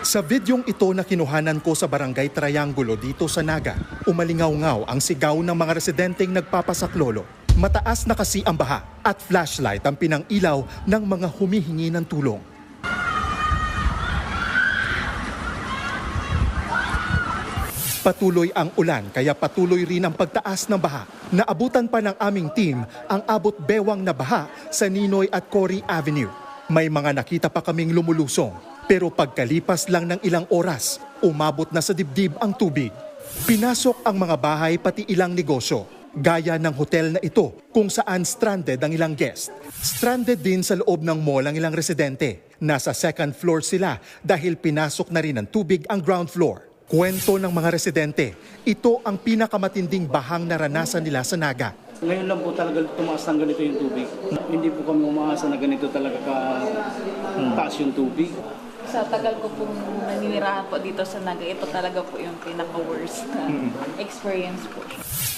Sa videong ito na kinuhanan ko sa Barangay Triangulo dito sa Naga, umalingaw-ngaw ang sigaw ng mga residenteng nagpapasaklolo. Mataas na kasi ang baha at flashlight ang pinang-ilaw ng mga humihingi ng tulong. Patuloy ang ulan kaya patuloy rin ang pagtaas ng baha. Naabutan pa ng aming team ang abot bewang na baha sa Ninoy at Cory Avenue. May mga nakita pa kaming lumulusong. Pero pagkalipas lang ng ilang oras, umabot na sa dibdib ang tubig. Pinasok ang mga bahay pati ilang negosyo, gaya ng hotel na ito kung saan stranded ang ilang guest. Stranded din sa loob ng mall ang ilang residente. Nasa second floor sila dahil pinasok na rin ng tubig ang ground floor. Kwento ng mga residente, ito ang pinakamatinding bahang naranasan nila sa Naga. Ngayon lang po talaga tumaas ng ganito yung tubig. Hindi po kami umaasa na ganito talaga taas yung tubig. Sa tagal ko pong naninirahan po dito sa Naga, ito talaga po yung pinaka-worst na experience po.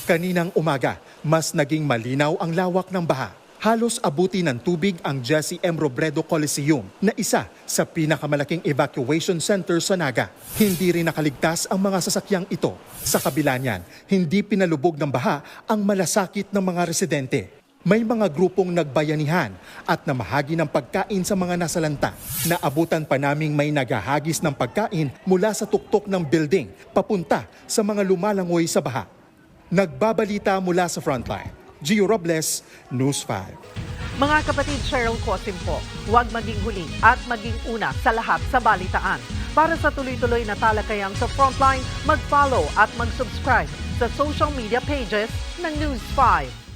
Kaninang umaga, mas naging malinaw ang lawak ng baha. Halos abuti ng tubig ang Jesse M. Robredo Coliseum na isa sa pinakamalaking evacuation center sa Naga. Hindi rin nakaligtas ang mga sasakyang ito. Sa kabila niyan, hindi pinalubog ng baha ang malasakit ng mga residente. May mga grupong nagbayanihan at namahagi ng pagkain sa mga nasalanta. Naabutan pa naming may naghahagis ng pagkain mula sa tuktok ng building papunta sa mga lumalangoy sa baha. Nagbabalita mula sa Frontline. Gio Robles, News 5. Mga kapatid, Cheryl Cosim po, huwag maging huli at maging una sa lahat sa balitaan. Para sa tuloy-tuloy na talakayang sa Frontline, mag-follow at mag-subscribe sa social media pages ng News 5.